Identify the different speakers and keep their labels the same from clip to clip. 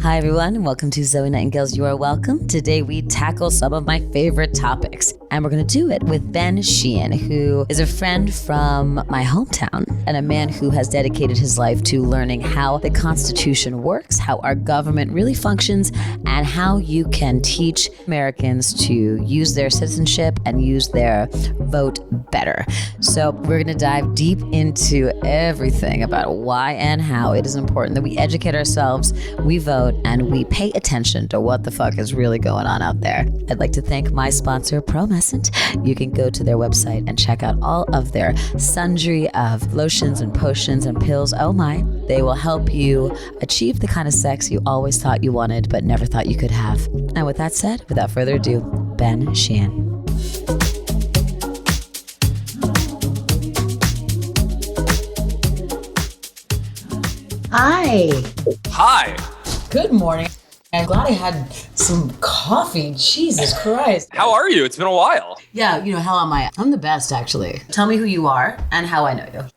Speaker 1: Hi everyone, and welcome to Zoe Nightingale's You Are Welcome. Today we tackle some of my favorite topics, and we're going to do it with Ben Sheehan, who is a friend from my hometown and a man who has dedicated his life to learning how the Constitution works, how our government really functions, and how you can teach Americans to use their citizenship and use their vote better. So we're going to dive deep into everything about why and how it is important that we educate ourselves, we vote, and we pay attention to what the fuck is really going on out there. I'd like to thank my sponsor, Promescent. You can go to their website and check out all of their sundry of lotions and potions and pills. Oh my, they will help you achieve the kind of sex you always thought you wanted but never thought you could have. And with that said, without further ado, Ben Sheehan. Hi.
Speaker 2: Hi.
Speaker 1: Good morning. I'm glad I had some coffee. Jesus Christ.
Speaker 2: How are you? It's been a while.
Speaker 1: Yeah, how am I? I'm the best, actually. Tell me who you are and how I know you.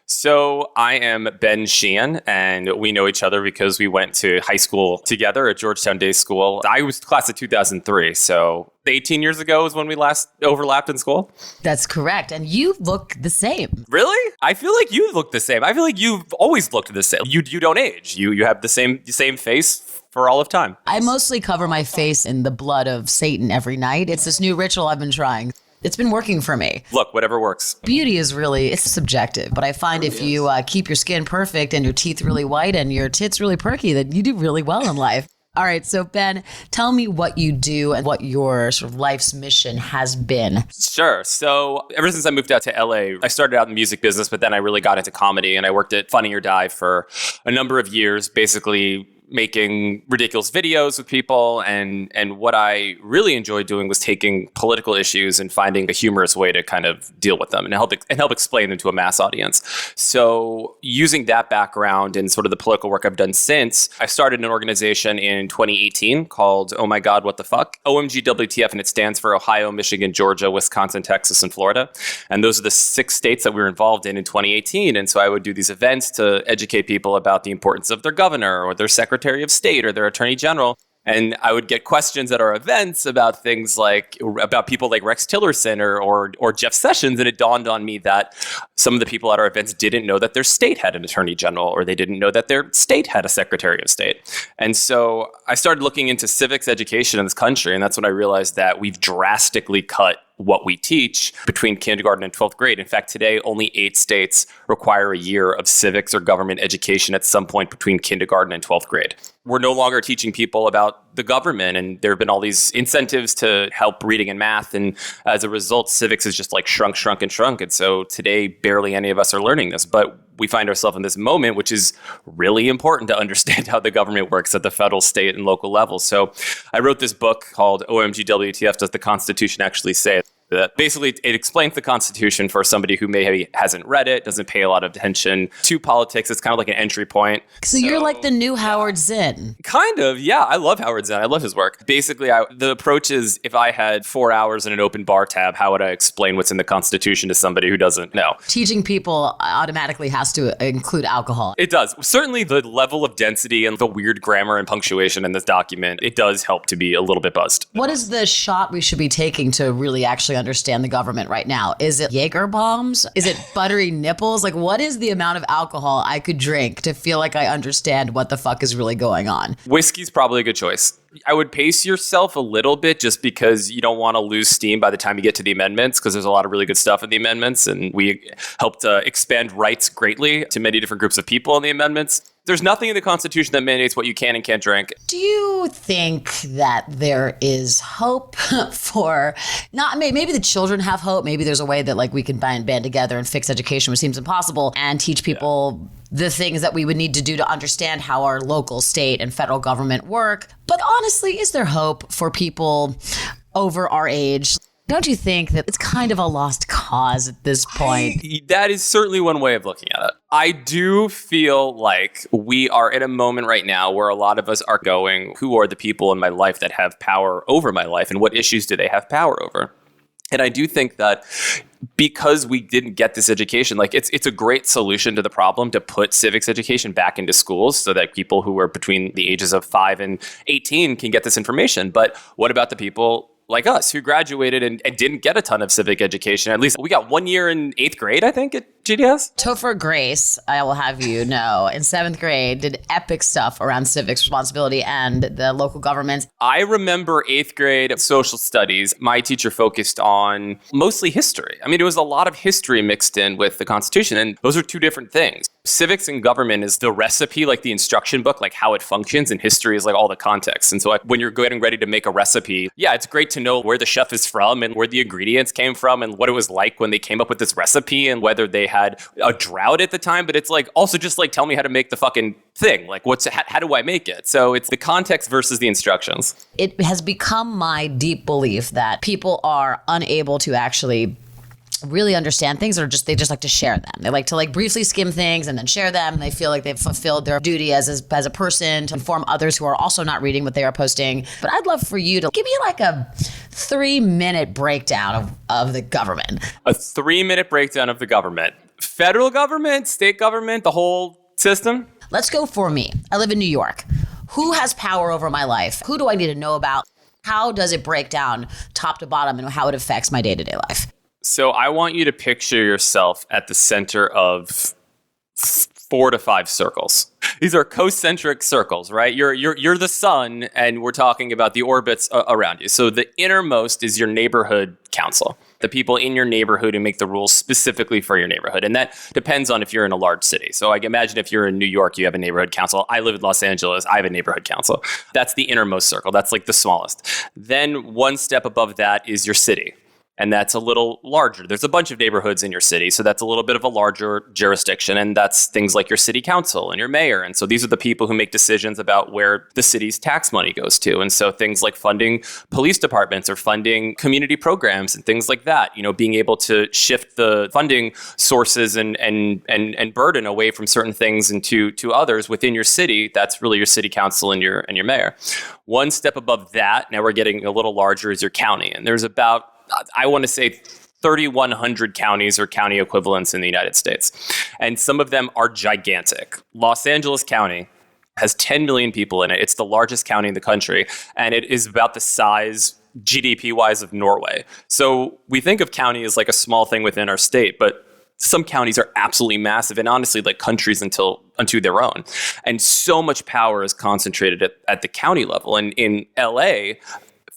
Speaker 2: So I am Ben Sheehan, and we know each other because we went to high school together at Georgetown Day School. I was class of 2003, so 18 years ago is when we last overlapped in school.
Speaker 1: That's correct, and you look the same.
Speaker 2: Really? I feel like you look the same. I feel like you've always looked the same. You don't age. You have the same face for all of time.
Speaker 1: I mostly cover my face in the blood of Satan every night. It's this new ritual I've been trying. It's been working for me.
Speaker 2: Look, whatever works.
Speaker 1: Beauty is it's subjective, but I find if you keep your skin perfect and your teeth really white and your tits really perky, then you do really well in life. All right, so Ben, tell me what you do and what your sort of life's mission has been.
Speaker 2: Sure. So ever since I moved out to LA, I started out in the music business, but then I really got into comedy, and I worked at Funny or Die for a number of years, basically making ridiculous videos with people. And what I really enjoyed doing was taking political issues and finding a humorous way to kind of deal with them and help explain them to a mass audience. So using that background and sort of the political work I've done since, I started an organization in 2018 called OMGWTF. OMGWTF, and it stands for Ohio, Michigan, Georgia, Wisconsin, Texas, and Florida. And those are the 6 states that we were involved in 2018. And so I would do these events to educate people about the importance of their governor or their secretary of state or their attorney general. And I would get questions at our events about things about people like Rex Tillerson or Jeff Sessions. And it dawned on me that some of the people at our events didn't know that their state had an attorney general, or they didn't know that their state had a secretary of state. And so I started looking into civics education in this country. And that's when I realized that we've drastically cut what we teach between kindergarten and 12th grade. In fact, today, only 8 states require a year of civics or government education at some point between kindergarten and 12th grade. We're no longer teaching people about the government, and there have been all these incentives to help reading and math. And as a result, civics is just shrunk. And so today, barely any of us are learning this. But we find ourselves in this moment, which is really important to understand how the government works at the federal, state, and local level. So I wrote this book called OMGWTF, Does the Constitution Actually Say It? That basically, it explains the Constitution for somebody who maybe hasn't read it, doesn't pay a lot of attention to politics. It's kind of like an entry point.
Speaker 1: So you're like the new Howard Zinn.
Speaker 2: Kind of, yeah. I love Howard Zinn. I love his work. Basically, the approach is, if I had 4 hours in an open bar tab, how would I explain what's in the Constitution to somebody who doesn't know?
Speaker 1: Teaching people automatically has to include alcohol.
Speaker 2: It does. Certainly the level of density and the weird grammar and punctuation in this document, it does help to be a little bit buzzed.
Speaker 1: What is the shot we should be taking to really actually understand the government right now? Is it Jaeger bombs? Is it buttery nipples? What is the amount of alcohol I could drink to feel like I understand what the fuck is really going on?
Speaker 2: Whiskey's probably a good choice. I would pace yourself a little bit just because you don't want to lose steam by the time you get to the amendments, because there's a lot of really good stuff in the amendments, and we helped expand rights greatly to many different groups of people in the amendments. There's nothing in the Constitution that mandates what you can and can't drink.
Speaker 1: Do you think that there is hope for, maybe the children have hope, maybe there's a way that we can band together and fix education, which seems impossible, and teach people the things that we would need to do to understand how our local, state, and federal government work. But honestly, is there hope for people over our age? Don't you think that it's kind of a lost cause at this point?
Speaker 2: That is certainly one way of looking at it. I do feel like we are in a moment right now where a lot of us are going, who are the people in my life that have power over my life, and what issues do they have power over? And I do think that because we didn't get this education, like it's a great solution to the problem to put civics education back into schools so that people who are between the ages of 5 and 18 can get this information. But what about the people like us who graduated and didn't get a ton of civic education? At least we got 1 year in 8th grade, I think, at GDS.
Speaker 1: Topher Grace, I will have you know, in 7th grade did epic stuff around civics responsibility and the local governments.
Speaker 2: I remember 8th grade social studies. My teacher focused on mostly history. I mean, it was a lot of history mixed in with the Constitution, and those are two different things. Civics and government is the recipe, like the instruction book, like how it functions, and history is like all the context. And so when you're getting ready to make a recipe, yeah, it's great to know where the chef is from and where the ingredients came from and what it was like when they came up with this recipe and whether they had a drought at the time. But it's like also just like tell me how to make the fucking thing. Like how do I make it? So it's the context versus the instructions.
Speaker 1: It has become my deep belief that people are unable to actually really understand things, or they just like to share them. They like to briefly skim things and then share them. And they feel like they've fulfilled their duty as a person to inform others who are also not reading what they are posting. But I'd love for you to give me like a 3-minute breakdown of the government.
Speaker 2: A 3-minute breakdown of the government. Federal government, state government, the whole system?
Speaker 1: Let's go for me. I live in New York. Who has power over my life? Who do I need to know about? How does it break down top to bottom and how it affects my day-to-day life?
Speaker 2: So I want you to picture yourself at the center of 4 to 5 circles. These are concentric circles, right? You're the sun, and we're talking about the orbits around you. So the innermost is your neighborhood council, the people in your neighborhood who make the rules specifically for your neighborhood. And that depends on if you're in a large city. So I can imagine if you're in New York, you have a neighborhood council. I live in Los Angeles, I have a neighborhood council. That's the innermost circle. That's like the smallest. Then one step above that is your city. And that's a little larger. There's a bunch of neighborhoods in your city, so that's a little bit of a larger jurisdiction. And that's things like your city council and your mayor. And so these are the people who make decisions about where the city's tax money goes to. And so things like funding police departments or funding community programs and things like that, being able to shift the funding sources and burden away from certain things and to others within your city. That's really your city council and your mayor. One step above that, now we're getting a little larger, is your county. And there's about, I want to say, 3,100 counties or county equivalents in the United States. And some of them are gigantic. Los Angeles County has 10 million people in it. It's the largest county in the country. And it is about the size, GDP-wise, of Norway. So we think of county as like a small thing within our state, but some counties are absolutely massive and honestly like countries unto their own. And so much power is concentrated at the county level. And in LA,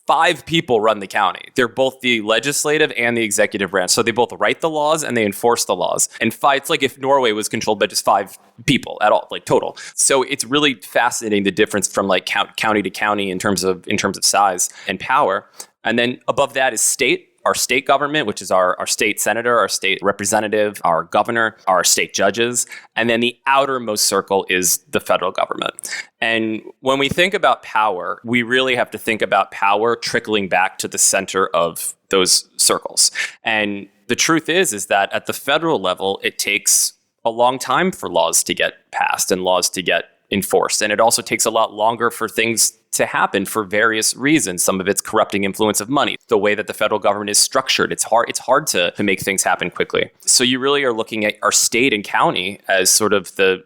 Speaker 2: 5 people run the county. They're both the legislative and the executive branch. So they both write the laws and they enforce the laws. And it's like if Norway was controlled by just 5 people at all, like total. So it's really fascinating the difference from like county to county in terms of size and power. And then above that is state. Our state government, which is our state senator, our state representative, our governor, our state judges. And then the outermost circle is the federal government. And when we think about power, we really have to think about power trickling back to the center of those circles. And the truth is that at the federal level, it takes a long time for laws to get passed and laws to get enforced. And it also takes a lot longer for things to happen for various reasons. Some of it's corrupting influence of money. The way that the federal government is structured, it's hard to make things happen quickly. So you really are looking at our state and county as sort of the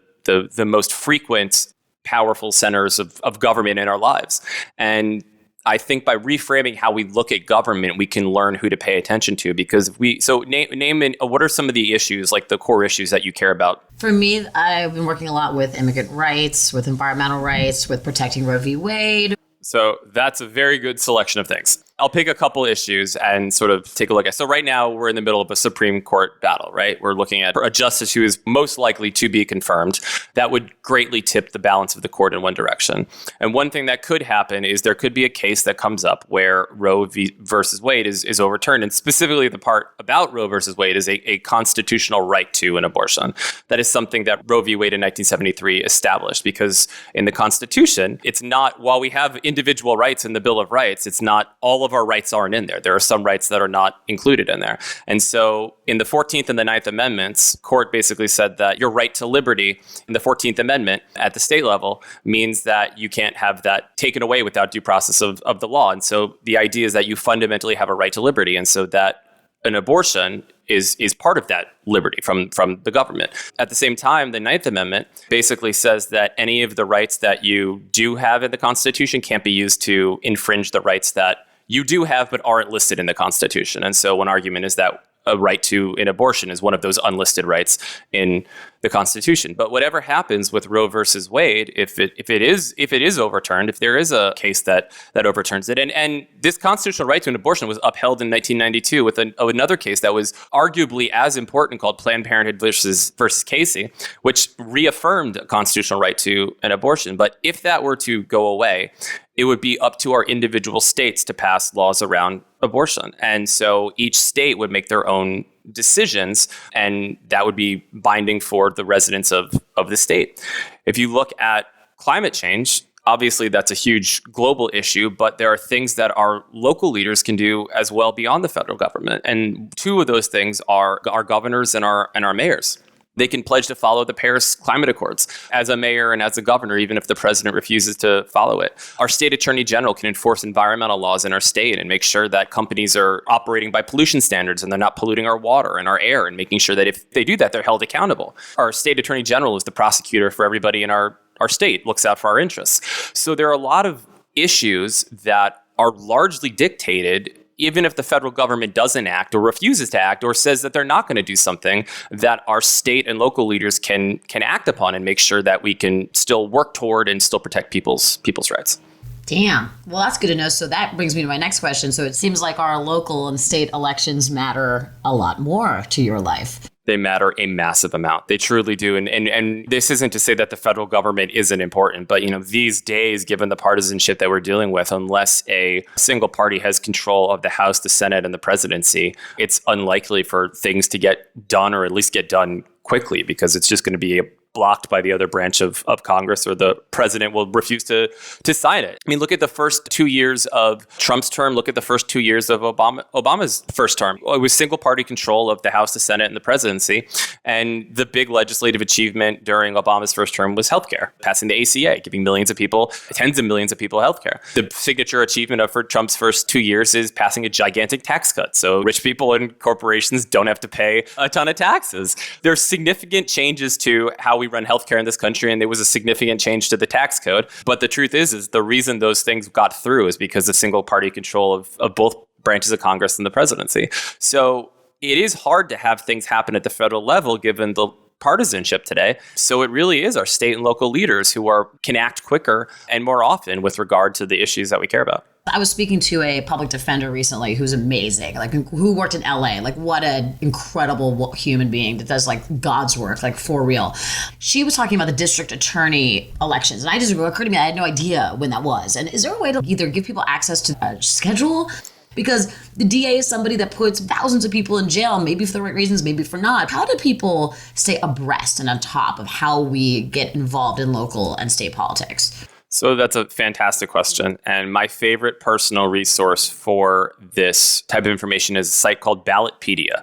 Speaker 2: most frequent, powerful centers of government in our lives. And I think by reframing how we look at government, we can learn who to pay attention to. Because name what are some of the issues, like the core issues that you care about?
Speaker 1: For me, I've been working a lot with immigrant rights, with environmental rights, with protecting Roe v. Wade.
Speaker 2: So that's a very good selection of things. I'll pick a couple issues and sort of take a look at. So right now we're in the middle of a Supreme Court battle, right? We're looking at a justice who is most likely to be confirmed. That would greatly tip the balance of the court in one direction. And one thing that could happen is there could be a case that comes up where Roe versus Wade is overturned. And specifically the part about Roe versus Wade is a constitutional right to an abortion. That is something that Roe v. Wade in 1973 established, because in the Constitution, it's not, while we have individual rights in the Bill of Rights, it's not all of our rights aren't in there. There are some rights that are not included in there. And so in the 14th and the 9th Amendments, court basically said that your right to liberty in the 14th Amendment at the state level means that you can't have that taken away without due process of the law. And so the idea is that you fundamentally have a right to liberty, and so that an abortion is part of that liberty from the government. At the same time, the 9th Amendment basically says that any of the rights that you do have in the Constitution can't be used to infringe the rights that you do have but aren't listed in the Constitution. And so one argument is that a right to an abortion is one of those unlisted rights in the Constitution. But whatever happens with Roe versus Wade, if it is overturned, if there is a case that overturns it, and this constitutional right to an abortion was upheld in 1992 with another case that was arguably as important called Planned Parenthood versus Casey, which reaffirmed a constitutional right to an abortion. But if that were to go away, it would be up to our individual states to pass laws around abortion. And so each state would make their own decisions, and that would be binding for the residents of the state. If you look at climate change, obviously that's a huge global issue, but there are things that our local leaders can do as well beyond the federal government. And two of those things are our governors and our mayors. They can pledge to follow the Paris Climate Accords as a mayor and as a governor, even if the president refuses to follow it. Our state attorney general can enforce environmental laws in our state and make sure that companies are operating by pollution standards and they're not polluting our water and our air, and making sure that if they do that, they're held accountable. Our state attorney general is the prosecutor for everybody in our state, looks out for our interests. So there are a lot of issues that are largely dictated, even if the federal government doesn't act or refuses to act or says that they're not going to do something, that our state and local leaders can act upon and make sure that we can still work toward and still protect people's rights.
Speaker 1: Damn. Well, that's good to know. So that brings me to my next question. So it seems like our local and state elections matter a lot more to your life.
Speaker 2: They matter a massive amount. They truly do. And this isn't to say that the federal government isn't important, but these days, given the partisanship that we're dealing with, unless a single party has control of the House, the Senate, and the presidency, it's unlikely for things to get done, or at least get done quickly, because it's just going to be blocked by the other branch of Congress, or the president will refuse to sign it. I mean, look at the first 2 years of Trump's term. Look at the first 2 years of Obama's first term. It was single party control of the House, the Senate, and the presidency. And the big legislative achievement during Obama's first term was healthcare, passing the ACA, giving millions of people, tens of millions of people, healthcare. The signature achievement for Trump's first 2 years is passing a gigantic tax cut. So rich people and corporations don't have to pay a ton of taxes. There's significant changes to how we run healthcare in this country, and there was a significant change to the tax code. But the truth is the reason those things got through is because of single party control of both branches of Congress and the presidency. So it is hard to have things happen at the federal level given the partisanship today. So it really is our state and local leaders who can act quicker and more often with regard to the issues that we care about.
Speaker 1: I was speaking to a public defender recently who's amazing, who worked in LA. What an incredible human being that does God's work, for real. She was talking about the district attorney elections. And it occurred to me, I had no idea when that was. And is there a way to either give people access to a schedule? Because the DA is somebody that puts thousands of people in jail, maybe for the right reasons, maybe for not. How do people stay abreast and on top of how we get involved in local and state politics?
Speaker 2: So that's a fantastic question. And my favorite personal resource for this type of information is a site called Ballotpedia,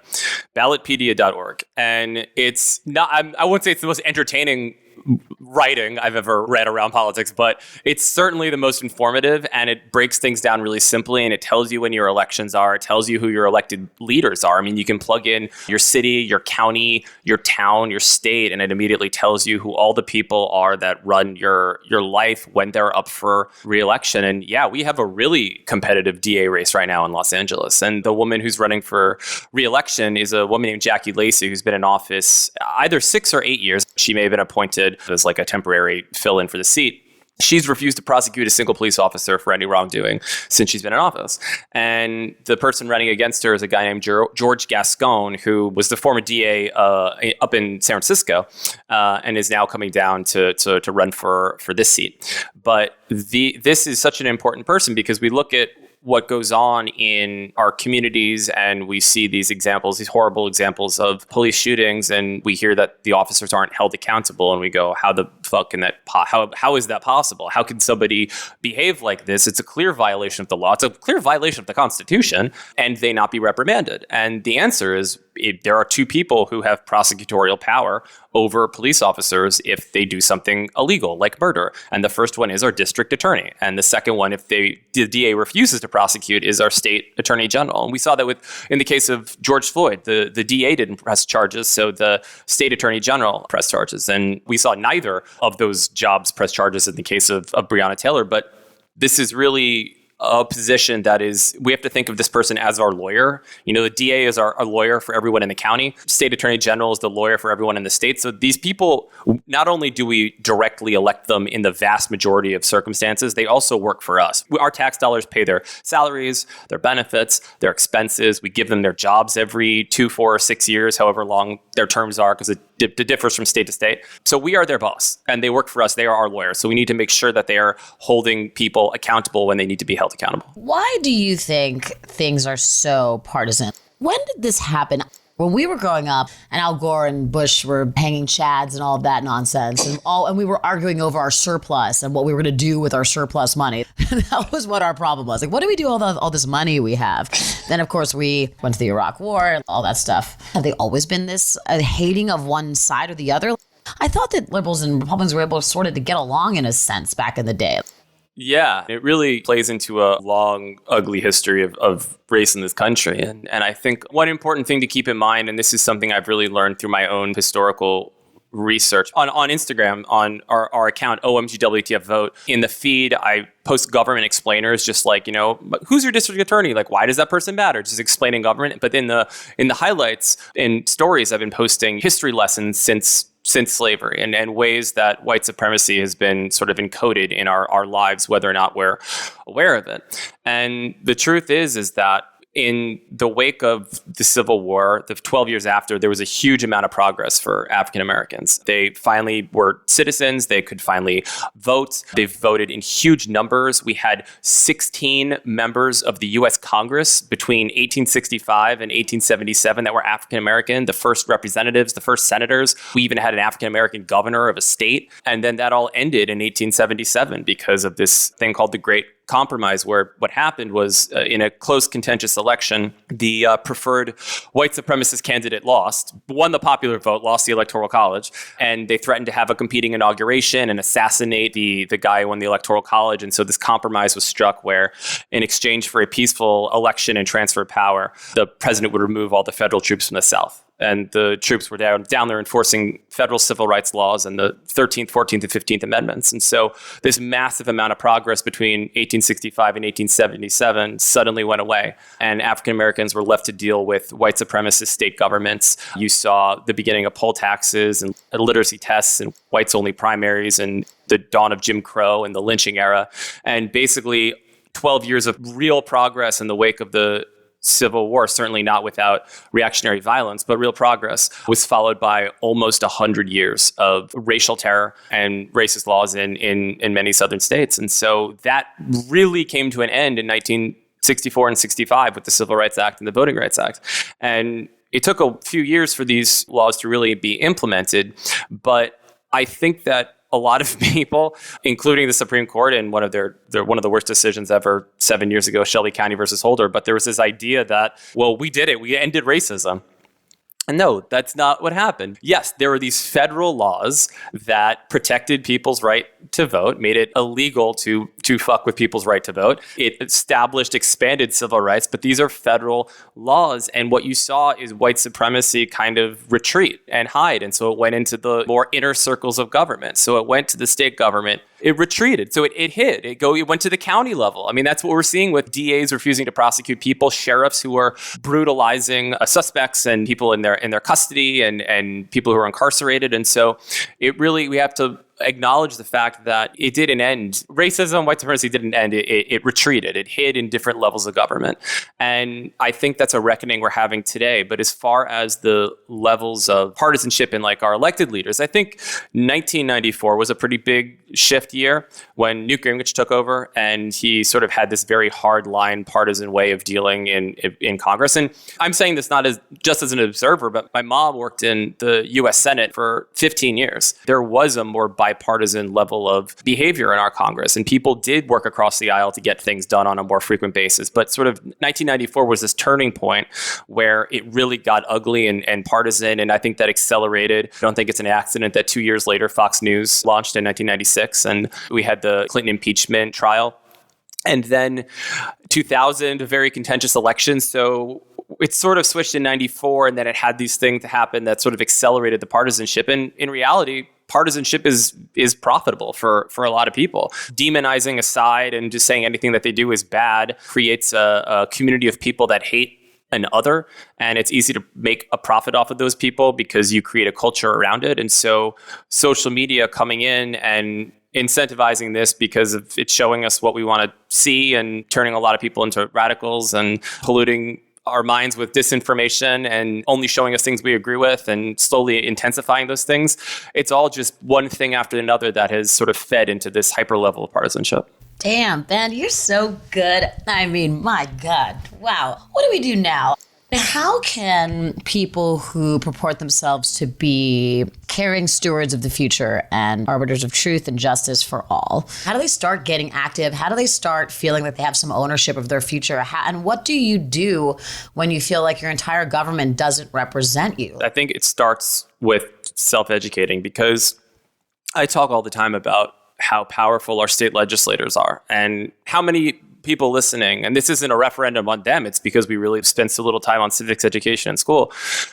Speaker 2: ballotpedia.org. And it's not, I wouldn't say it's the most entertaining writing I've ever read around politics, but it's certainly the most informative, and it breaks things down really simply, and it tells you when your elections are. It tells you who your elected leaders are. I mean, you can plug in your city, your county, your town, your state, and it immediately tells you who all the people are that run your life when they're up for re-election. And yeah, we have a really competitive DA race right now in Los Angeles. And the woman who's running for re-election is a woman named Jackie Lacey, who's been in office either 6 or 8 years. She may have been appointed as a temporary fill-in for the seat. She's refused to prosecute a single police officer for any wrongdoing since she's been in office. And the person running against her is a guy named George Gascon, who was the former DA up in San Francisco and is now coming down to run for this seat. But this is such an important person because we look at what goes on in our communities, and we see these examples, these horrible examples of police shootings, and we hear that the officers aren't held accountable, and we go, how the fuck can that, how is that possible? How can somebody behave like this? It's a clear violation of the law. It's a clear violation of the Constitution, and they not be reprimanded. And the answer is, there are two people who have prosecutorial power over police officers if they do something illegal, like murder. And the first one is our district attorney. And the second one, if the DA refuses to prosecute, is our state attorney general. And we saw that in the case of George Floyd, the DA didn't press charges, so the state attorney general pressed charges. And we saw neither of those jobs press charges in the case of Breonna Taylor. But this is really a position that is, we have to think of this person as our lawyer. The DA is our lawyer for everyone in the county. State attorney general is the lawyer for everyone in the state. So these people, not only do we directly elect them in the vast majority of circumstances, they also work for us. Our tax dollars pay their salaries, their benefits, their expenses. We give them their jobs every 2, 4, or 6 years, however long their terms are, because it differs from state to state. So we are their boss, and they work for us. They are our lawyers. So we need to make sure that they are holding people accountable when they need to be held accountable.
Speaker 1: Why do you think things are so partisan? When did this happen? When we were growing up and Al Gore and Bush were hanging chads and all of that nonsense, and we were arguing over our surplus and what we were going to do with our surplus money. That was what our problem was. Like, what do we do with all this money we have? Then, of course, we went to the Iraq War, all that stuff. Have they always been this hating of one side or the other? I thought that liberals and Republicans were able to get along in a sense back in the day.
Speaker 2: Yeah, it really plays into a long, ugly history of race in this country. And I think one important thing to keep in mind, and this is something I've really learned through my own historical research, on Instagram, on our account, OMGWTF vote, in the feed, I post government explainers, just like, who's your district attorney? Like, why does that person matter? Just explaining government. But in the highlights, in stories, I've been posting history lessons since slavery and ways that white supremacy has been sort of encoded in our lives, whether or not we're aware of it. And the truth is that in the wake of the Civil War, the 12 years after, there was a huge amount of progress for African Americans. They finally were citizens. They could finally vote. They voted in huge numbers. We had 16 members of the U.S. Congress between 1865 and 1877 that were African American, the first representatives, the first senators. We even had an African American governor of a state. And then that all ended in 1877 because of this thing called the Great Compromise, where what happened was in a close, contentious election, the preferred white supremacist candidate won the popular vote, lost the Electoral College, and they threatened to have a competing inauguration and assassinate the guy who won the Electoral College. And so this compromise was struck where, in exchange for a peaceful election and transfer of power, the president would remove all the federal troops from the South. And the troops were down there enforcing federal civil rights laws and the 13th, 14th, and 15th Amendments. And so this massive amount of progress between 1865 and 1877 suddenly went away. And African Americans were left to deal with white supremacist state governments. You saw the beginning of poll taxes and literacy tests and whites-only primaries and the dawn of Jim Crow and the lynching era. And basically 12 years of real progress in the wake of the Civil War, certainly not without reactionary violence, but real progress, was followed by almost 100 years of racial terror and racist laws in many southern states. And so that really came to an end in 1964 and 65 with the Civil Rights Act and the Voting Rights Act. And it took a few years for these laws to really be implemented, but I think that a lot of people, including the Supreme Court, and one of the worst decisions ever 7 years ago, Shelby County versus Holder. But there was this idea that, well, we did it. We ended racism. And no, that's not what happened. Yes, there were these federal laws that protected people's right to vote, made it illegal to fuck with people's right to vote. It expanded civil rights, but these are federal laws. And what you saw is white supremacy kind of retreat and hide. And so it went into the more inner circles of government. So it went to the state government. It retreated. So it hid. It went to the county level. I mean, that's what we're seeing with DAs refusing to prosecute people, sheriffs who are brutalizing suspects and people in their custody and people who are incarcerated. And so we have to acknowledge the fact that it didn't end. Racism, white supremacy didn't end. It retreated. It hid in different levels of government. And I think that's a reckoning we're having today. But as far as the levels of partisanship in like our elected leaders, I think 1994 was a pretty big shift year when Newt Gingrich took over, and he sort of had this very hard line partisan way of dealing in Congress. And I'm saying this not as just as an observer, but my mom worked in the U.S. Senate for 15 years. There was a more bipartisan level of behavior in our Congress, and people did work across the aisle to get things done on a more frequent basis. But sort of 1994 was this turning point where it really got ugly and partisan, and I think that accelerated. I don't think it's an accident that 2 years later, Fox News launched in 1996, and we had the Clinton impeachment trial. And then 2000, a very contentious election. So it sort of switched in 94, and then it had these things happen that sort of accelerated the partisanship. And in reality, partisanship is profitable for a lot of people. Demonizing a side and just saying anything that they do is bad creates a community of people that hate an other, and it's easy to make a profit off of those people because you create a culture around it. And so social media coming in and incentivizing this because of it's showing us what we want to see and turning a lot of people into radicals and polluting our minds with disinformation and only showing us things we agree with and slowly intensifying those things. It's all just one thing after another that has sort of fed into this hyper level of partisanship.
Speaker 1: Damn, Ben, you're so good. I mean, my God. Wow. What do we do now? How can people who purport themselves to be caring stewards of the future and arbiters of truth and justice for all, how do they start getting active? How do they start feeling that they have some ownership of their future? And what do you do when you feel like your entire government doesn't represent you?
Speaker 2: I think it starts with self-educating, because I talk all the time about how powerful our state legislators are and how many people listening, and this isn't a referendum on them, it's because we really spend so little time on civics education in school.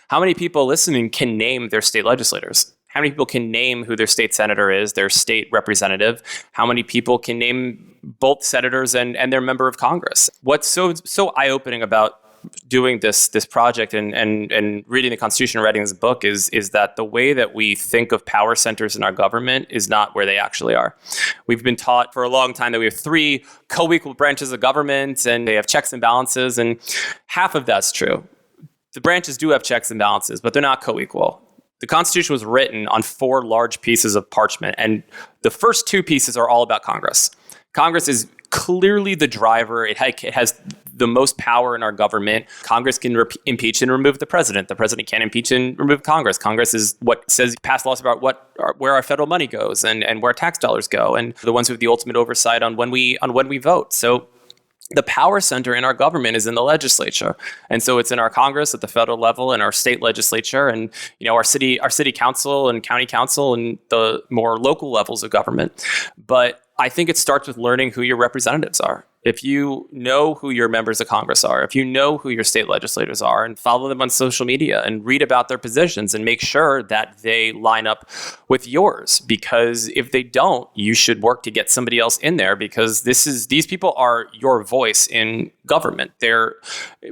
Speaker 2: How many people listening can name their state legislators? How many people can name who their state senator is, their state representative? How many people can name both senators and their member of Congress? What's so eye-opening about doing this project and reading the Constitution and writing this book is that the way that we think of power centers in our government is not where they actually are. We've been taught for a long time that we have three co-equal branches of government and they have checks and balances, and half of that's true. The branches do have checks and balances, but they're not co-equal. The Constitution was written on 4 large pieces of parchment, and the first 2 pieces are all about Congress. Congress is clearly the driver. It has the most power in our government. Congress can impeach and remove the president. The president can't impeach and remove Congress. Congress is what says pass laws about where our federal money goes and where tax dollars go, and the ones with the ultimate oversight on when we vote. So the power center in our government is in the legislature. And so it's in our Congress at the federal level and our state legislature and, our city council and county council and the more local levels of government. But I think it starts with learning who your representatives are. If you know who your members of Congress are, if you know who your state legislators are, and follow them on social media and read about their positions and make sure that they line up with yours. Because if they don't, you should work to get somebody else in there, because these people are your voice in government. Their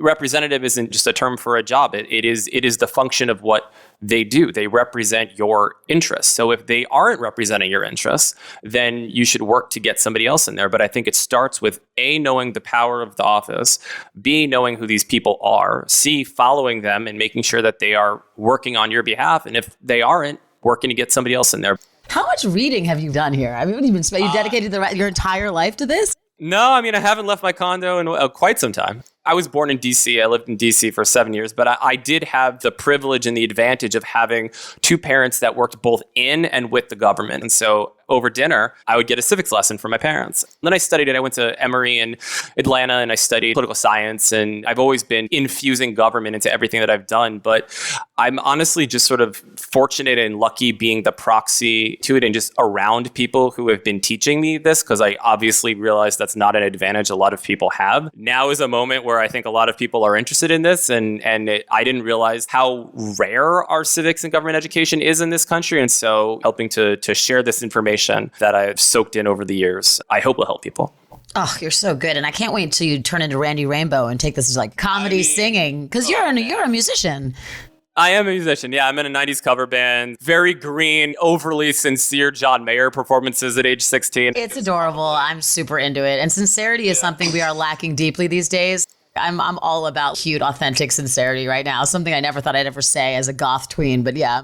Speaker 2: representative isn't just a term for a job. It is the function of what they do. They represent your interests. So if they aren't representing your interests, then you should work to get somebody else in there. But I think it starts with A, knowing the power of the office, B, knowing who these people are, C, following them and making sure that they are working on your behalf. And if they aren't, working to get somebody else in there.
Speaker 1: How much reading have you done here? I mean, you dedicated your entire life to this?
Speaker 2: No, I mean, I haven't left my condo in quite some time. I was born in D.C. I lived in D.C. for 7 years, but I did have the privilege and the advantage of having 2 parents that worked both in and with the government. And so over dinner, I would get a civics lesson from my parents. Then I studied it. I went to Emory in Atlanta and I studied political science. And I've always been infusing government into everything that I've done. But I'm honestly just sort of fortunate and lucky being the proxy to it and just around people who have been teaching me this, because I obviously realize that's not an advantage a lot of people have. Now is a moment where I think a lot of people are interested in this. I didn't realize how rare our civics and government education is in this country. And so helping to share this information that I've soaked in over the years, I hope will help people.
Speaker 1: Oh, you're so good. And I can't wait till you turn into Randy Rainbow and take this as like comedy singing, because you're a musician.
Speaker 2: I am a musician. Yeah, I'm in a 90s cover band. Very green, overly sincere John Mayer performances at age 16.
Speaker 1: It's adorable. I'm super into it. And sincerity is something we are lacking deeply these days. I'm all about cute, authentic sincerity right now. Something I never thought I'd ever say as a goth tween, but yeah.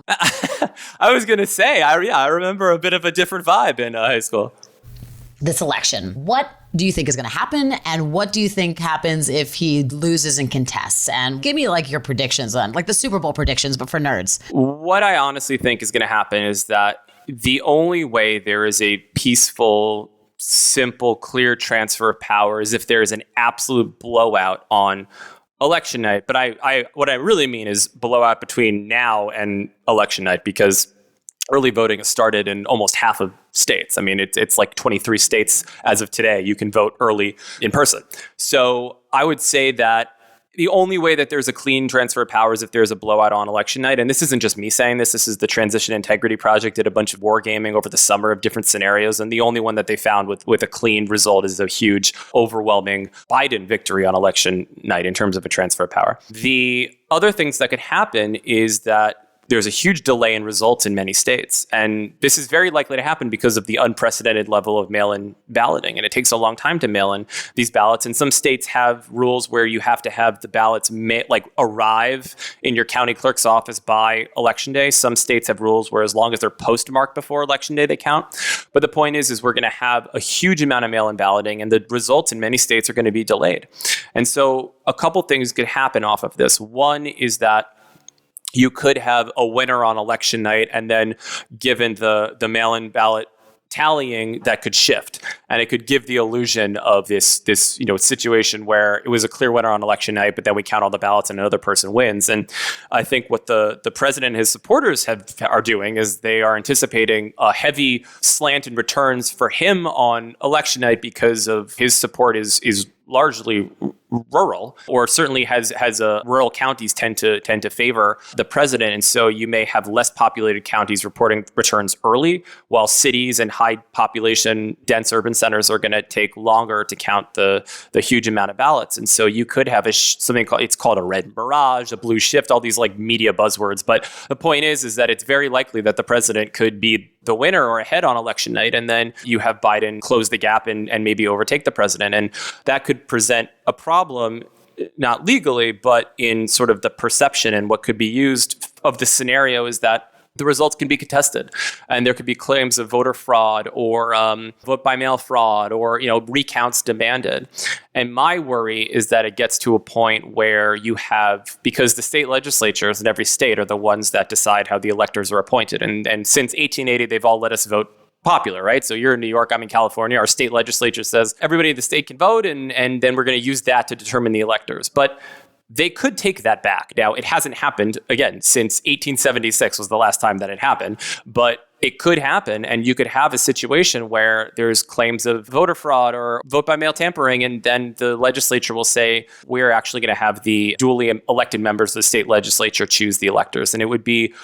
Speaker 2: I was going to say, I remember a bit of a different vibe in high school.
Speaker 1: This election, what do you think is going to happen? And what do you think happens if he loses and contests? And give me like your predictions on like the Super Bowl predictions, but for nerds.
Speaker 2: What I honestly think is going to happen is that the only way there is a peaceful, simple, clear transfer of power is if there is an absolute blowout on election night. But what I really mean is blowout between now and election night, because early voting has started in almost half of states. I mean, it's like 23 states as of today. You can vote early in person. So I would say that the only way that there's a clean transfer of power is if there's a blowout on election night. And this isn't just me saying this. This is the Transition Integrity Project did a bunch of wargaming over the summer of different scenarios. And the only one that they found with a clean result is a huge, overwhelming Biden victory on election night in terms of a transfer of power. The other things that could happen is that there's a huge delay in results in many states. And this is very likely to happen because of the unprecedented level of mail-in balloting. And it takes a long time to mail in these ballots. And some states have rules where you have to have the ballots arrive in your county clerk's office by election day. Some states have rules where as long as they're postmarked before election day, they count. But the point is we're going to have a huge amount of mail-in balloting, and the results in many states are going to be delayed. And so a couple things could happen off of this. One is that you could have a winner on election night, and then given the mail-in ballot tallying, that could shift, and it could give the illusion of this situation where it was a clear winner on election night, but then we count all the ballots and another person wins. And I think what the president and his supporters are doing is they are anticipating a heavy slant in returns for him on election night because of his support is largely rural, or certainly has rural counties tend to favor the president, and so you may have less populated counties reporting returns early, while cities and high population dense urban centers are going to take longer to count the huge amount of ballots. And so you could have something called a red mirage, a blue shift, all these like media buzzwords. But the point is that it's very likely that the president could be the winner or ahead on election night, and then you have Biden close the gap and maybe overtake the president. And that could present a problem, not legally, but in sort of the perception. And what could be used of the scenario is that the results can be contested, and there could be claims of voter fraud or vote by mail fraud or recounts demanded. And my worry is that it gets to a point where you have, because the state legislatures in every state are the ones that decide how the electors are appointed, and since 1880 they've all let us vote popular, right? So you're in New York, I'm in California. Our state legislature says everybody in the state can vote, and then we're going to use that to determine the electors. But they could take that back. Now, it hasn't happened, again, since 1876 was the last time that it happened, but it could happen, and you could have a situation where there's claims of voter fraud or vote by mail tampering, and then the legislature will say, we're actually going to have the duly elected members of the state legislature choose the electors. And it would be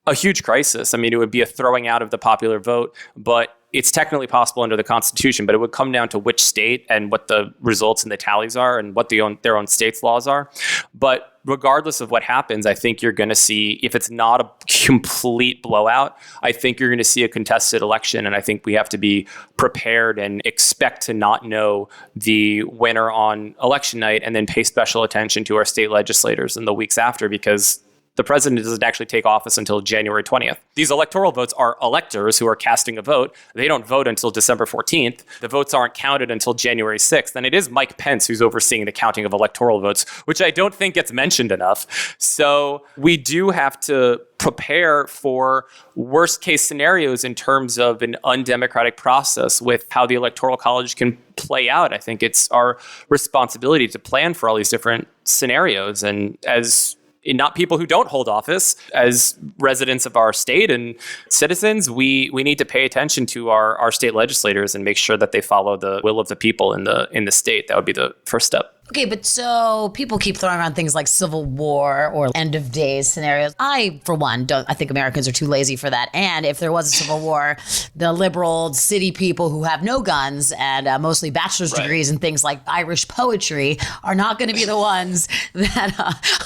Speaker 2: a huge crisis. I mean, it would be a throwing out of the popular vote, but it's technically possible under the Constitution, but it would come down to which state and what the results and the tallies are and what their own state's laws are. But regardless of what happens, I think you're going to see, if it's not a complete blowout, I think you're going to see a contested election. And I think we have to be prepared and expect to not know the winner on election night and then pay special attention to our state legislators in the weeks after, because the president doesn't actually take office until January 20th. These electoral votes are electors who are casting a vote. They don't vote until December 14th. The votes aren't counted until January 6th. And it is Mike Pence who's overseeing the counting of electoral votes, which I don't think gets mentioned enough. So we do have to prepare for worst case scenarios in terms of an undemocratic process with how the Electoral College can play out. I think it's our responsibility to plan for all these different scenarios. And as not people who don't hold office, as residents of our state and citizens, we need to pay attention to our state legislators and make sure that they follow the will of the people in the state. That would be the first step.
Speaker 1: Okay, but so people keep throwing around things like civil war or end of days scenarios. I, for one, I think Americans are too lazy for that. And if there was a civil war, the liberal city people who have no guns and mostly bachelor's degrees and things like Irish poetry are not going to be the ones that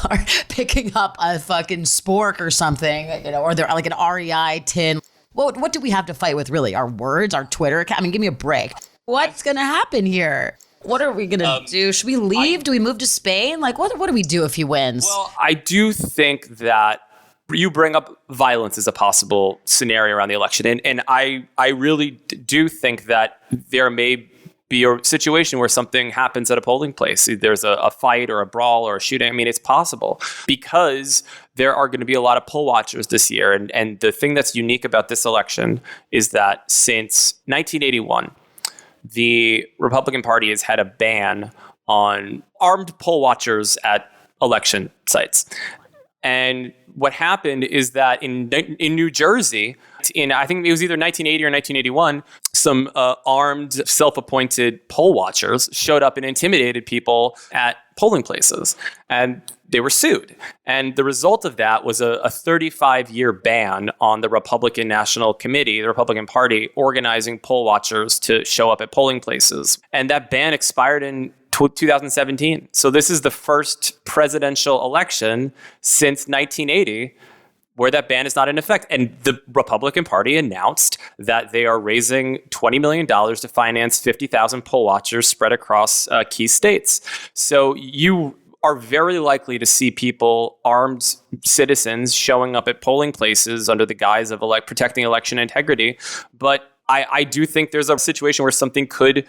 Speaker 1: are picking up a fucking spork or something, or they're like an REI tin. What do we have to fight with, really? Our words, our Twitter account? I mean, give me a break. What's going to happen here? What are we going to do? Should we leave? Do we move to Spain? Like, what do we do if he wins?
Speaker 2: Well, I do think that you bring up violence as a possible scenario around the election. And I really do think that there may be a situation where something happens at a polling place. There's a fight or a brawl or a shooting. I mean, it's possible because there are going to be a lot of poll watchers this year. And the thing that's unique about this election is that since 1981, the Republican Party has had a ban on armed poll watchers at election sites. And what happened is that in New Jersey, I think it was either 1980 or 1981, some armed, self-appointed poll watchers showed up and intimidated people at polling places. And they were sued. And the result of that was a 35-year ban on the Republican National Committee, the Republican Party, organizing poll watchers to show up at polling places. And that ban expired in 2017. So this is the first presidential election since 1980 where that ban is not in effect. And the Republican Party announced that they are raising $20 million to finance 50,000 poll watchers spread across key states. So you are very likely to see people, armed citizens, showing up at polling places under the guise of protecting election integrity. But I do think there's a situation where something could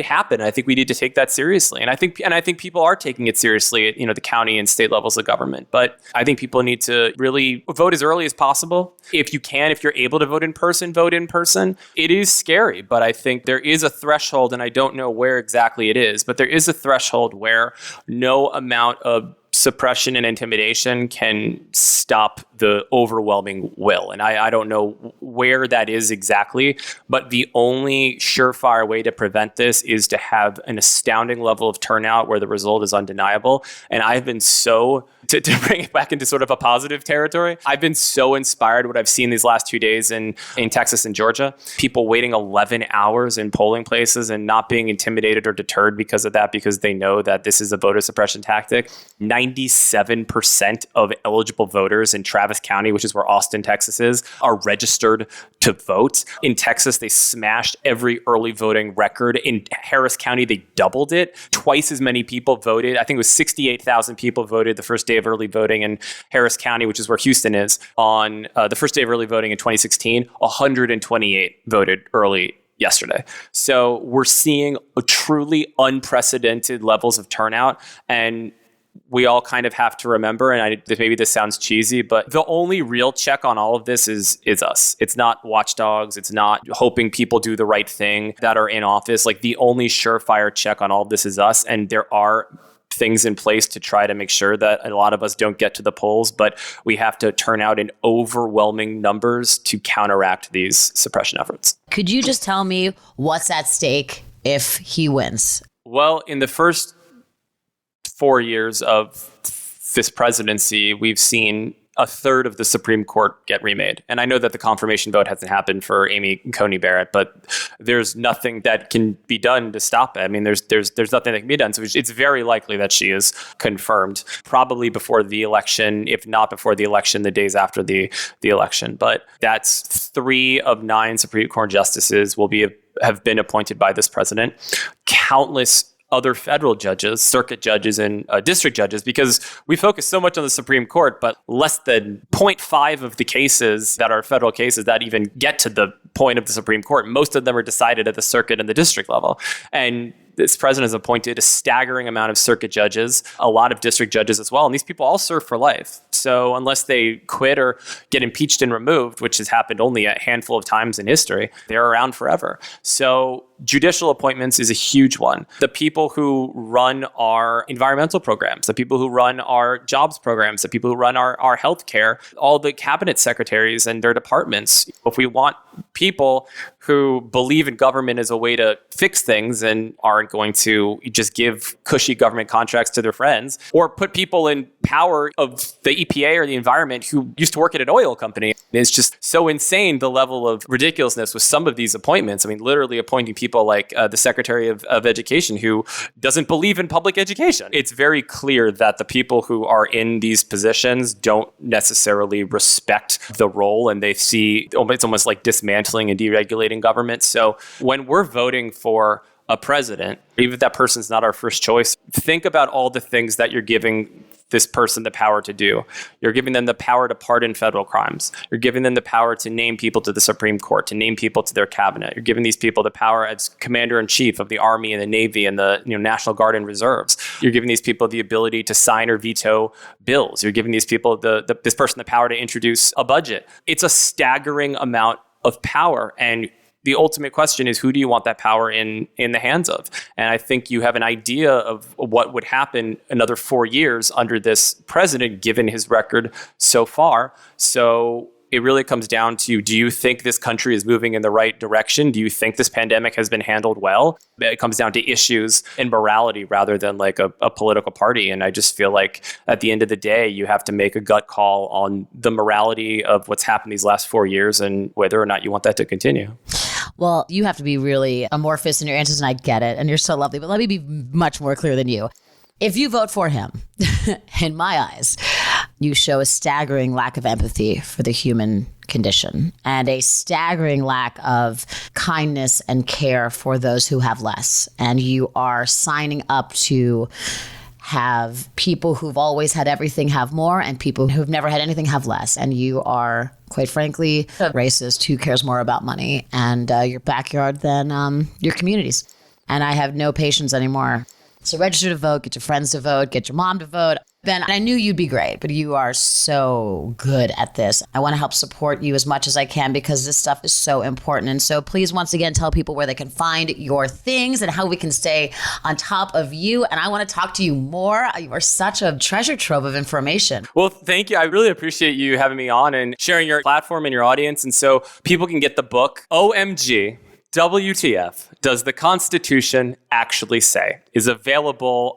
Speaker 2: happen. I think we need to take that seriously. And I think people are taking it seriously at, the county and state levels of government. But I think people need to really vote as early as possible. If you're able to vote in person, vote in person. It is scary, but I think there is a threshold, and I don't know where exactly it is, but there is a threshold where no amount of suppression and intimidation can stop the overwhelming will. And I don't know where that is exactly, but the only surefire way to prevent this is to have an astounding level of turnout where the result is undeniable. And I've been to bring it back into sort of a positive territory, I've been so inspired what I've seen these last 2 days in Texas and Georgia. People waiting 11 hours in polling places and not being intimidated or deterred because of that, because they know that this is a voter suppression tactic. 97% of eligible voters in Travis County, which is where Austin, Texas is, are registered to vote. In Texas, they smashed every early voting record. In Harris County, they doubled it. Twice as many people voted. I think it was 68,000 people voted the first day of early voting in Harris County, which is where Houston is, on the first day of early voting in 2016. 128 voted early yesterday. So we're seeing a truly unprecedented levels of turnout, and we all kind of have to remember, and maybe this sounds cheesy, but the only real check on all of this is us. It's not watchdogs. It's not hoping people do the right thing that are in office. Like, the only surefire check on all of this is us. And there are things in place to try to make sure that a lot of us don't get to the polls, but we have to turn out in overwhelming numbers to counteract these suppression efforts.
Speaker 1: Could you just tell me what's at stake if he wins?
Speaker 2: Well, in the first 4 years of this presidency, we've seen a third of the Supreme Court get remade. And I know that the confirmation vote hasn't happened for Amy Coney Barrett, but there's nothing that can be done to stop it. I mean, there's nothing that can be done. So it's very likely that she is confirmed, probably before the election, if not before the election, the days after the election. But that's 3 of 9 Supreme Court justices have been appointed by this president. Countless other federal judges, circuit judges, and district judges, because we focus so much on the Supreme Court, but less than 0.5 of the cases that are federal cases that even get to the point of the Supreme Court. Most of them are decided at the circuit and the district level. And this president has appointed a staggering amount of circuit judges, a lot of district judges as well. And these people all serve for life. So unless they quit or get impeached and removed, which has happened only a handful of times in history, they're around forever. So Judicial appointments is a huge one. The people who run our environmental programs, the people who run our jobs programs, the people who run our healthcare, all the cabinet secretaries and their departments. If we want people who believe in government as a way to fix things and aren't going to just give cushy government contracts to their friends, or put people in power of the EPA or the environment who used to work at an oil company. It's just so insane, the level of ridiculousness with some of these appointments. I mean, literally appointing people like the Secretary of Education who doesn't believe in public education. It's very clear that the people who are in these positions don't necessarily respect the role, and they see it's almost like dismantling and deregulating government. So when we're voting for a president, even if that person's not our first choice, think about all the things that you're giving this person the power to do. You're giving them the power to pardon federal crimes. You're giving them the power to name people to the Supreme Court, to name people to their cabinet. You're giving these people the power as commander-in-chief of the Army and the Navy and the National Guard and Reserves. You're giving these people the ability to sign or veto bills. You're giving these people this person the power to introduce a budget. It's a staggering amount of power, and the ultimate question is, who do you want that power in the hands of? And I think you have an idea of what would happen another 4 years under this president, given his record so far. So it really comes down to, do you think this country is moving in the right direction? Do you think this pandemic has been handled well? It comes down to issues and morality rather than like a political party. And I just feel like at the end of the day, you have to make a gut call on the morality of what's happened these last 4 years and whether or not you want that to continue.
Speaker 1: Well, you have to be really amorphous in your answers, and I get it. And you're so lovely. But let me be much more clear than you. If you vote for him, in my eyes, you show a staggering lack of empathy for the human condition and a staggering lack of kindness and care for those who have less. And you are signing up to have people who've always had everything have more, and people who've never had anything have less. And you are, quite frankly, a racist who cares more about money and your backyard than your communities. And I have no patience anymore. So register to vote, get your friends to vote, get your mom to vote. Ben, I knew you'd be great, but you are so good at this. I want to help support you as much as I can because this stuff is so important. And so please, once again, tell people where they can find your things and how we can stay on top of you. And I want to talk to you more. You are such a treasure trove of information.
Speaker 2: Well, thank you. I really appreciate you having me on and sharing your platform and your audience. And so people can get the book, OMGWTF, Does the Constitution Actually Say? Is available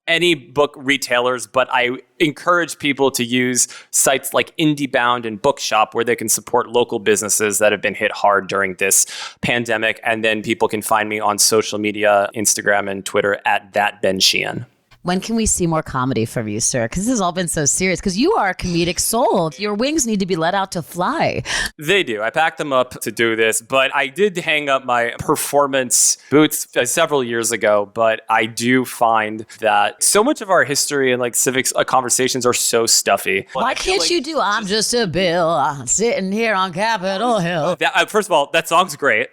Speaker 2: any book retailers, but I encourage people to use sites like IndieBound and Bookshop where they can support local businesses that have been hit hard during this pandemic. And then people can find me on social media, Instagram and Twitter at @BenSheehan.
Speaker 1: When can we see more comedy from you, sir? Because this has all been so serious. Because you are a comedic soul. Your wings need to be let out to fly.
Speaker 2: They do. I packed them up to do this, but I did hang up my performance boots several years ago. But I do find that so much of our history and like civics conversations are so stuffy.
Speaker 1: Why can't you do I'm just a bill, I'm sitting here on Capitol Hill?
Speaker 2: First of all, that song's great.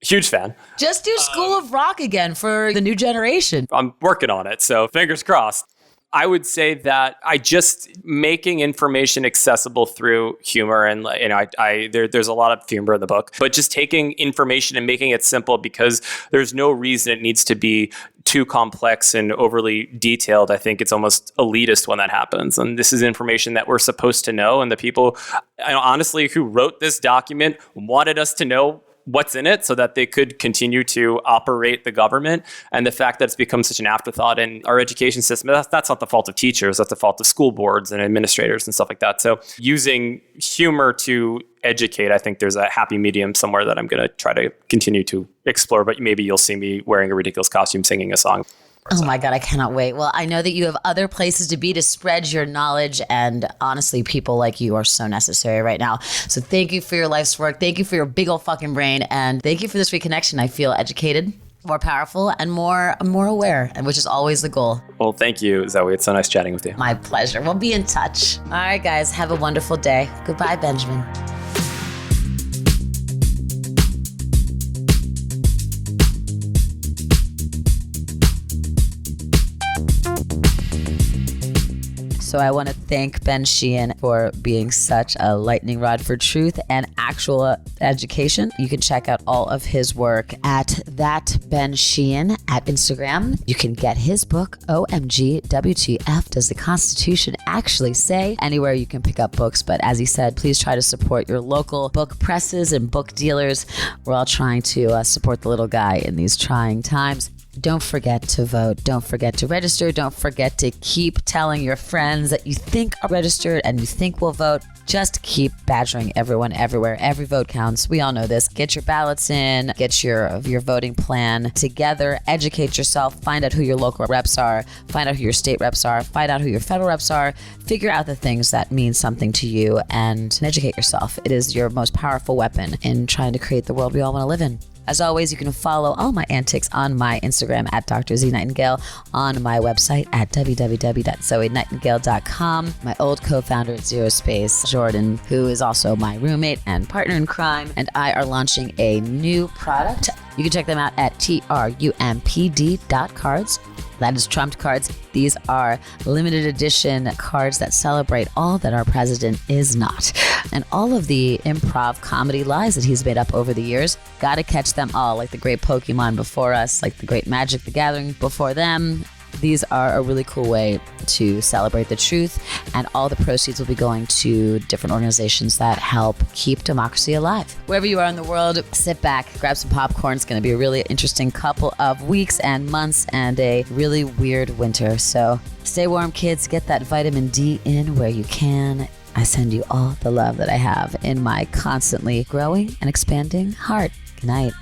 Speaker 2: Huge fan.
Speaker 1: Just do School of Rock again for the new generation.
Speaker 2: I'm working on it, so fingers crossed. I would say that making information accessible through humor, and there's a lot of humor in the book, but just taking information and making it simple because there's no reason it needs to be too complex and overly detailed. I think it's almost elitist when that happens. And this is information that we're supposed to know. And the people, honestly, who wrote this document wanted us to know what's in it so that they could continue to operate the government. And the fact that it's become such an afterthought in our education system, that's not the fault of teachers, that's the fault of school boards and administrators and stuff like that. So using humor to educate, I think there's a happy medium somewhere that I'm going to try to continue to explore, but maybe you'll see me wearing a ridiculous costume singing a song.
Speaker 1: Oh my God, I cannot wait. Well, I know that you have other places to be to spread your knowledge. And honestly, people like you are so necessary right now. So thank you for your life's work. Thank you for your big old fucking brain. And thank you for this reconnection. I feel educated, more powerful, and more aware, which is always the goal.
Speaker 2: Well, thank you, Zoe. It's so nice chatting with you.
Speaker 1: My pleasure. We'll be in touch. All right, guys. Have a wonderful day. Goodbye, Benjamin. So So I want to thank Ben Sheehan for being such a lightning rod for truth and actual education. You can check out all of his work at that Ben Sheehan at Instagram. You can get his book, OMGWTF, Does the Constitution Actually Say? Anywhere you can pick up books. But as he said, please try to support your local book presses and book dealers. We're all trying to support the little guy in these trying times. Don't forget to vote. Don't forget to register. Don't forget to keep telling your friends that you think are registered and you think will vote. Just keep badgering everyone everywhere. Every vote counts. We all know this. Get your ballots in. Get your voting plan together. Educate yourself. Find out who your local reps are. Find out who your state reps are. Find out who your federal reps are. Figure out the things that mean something to you and educate yourself. It is your most powerful weapon in trying to create the world we all want to live in. As always, you can follow all my antics on my Instagram at Dr. Z Nightingale, on my website at www.zoenightingale.com. My old co-founder at Zero Space, Jordan, who is also my roommate and partner in crime, and I are launching a new product. You can check them out at trumpd.cards. That is Trumped Cards. These are limited edition cards that celebrate all that our president is not. And all of the improv comedy lies that he's made up over the years. Gotta catch them all, like the great Pokemon before us, like the great Magic the Gathering before them. These are a really cool way to celebrate the truth, and all the proceeds will be going to different organizations that help keep democracy alive. Wherever you are in the world, sit back, grab some popcorn. It's going to be a really interesting couple of weeks and months and a really weird winter. So stay warm, kids. Get that vitamin D in where you can. I send you all the love that I have in my constantly growing and expanding heart. Good night.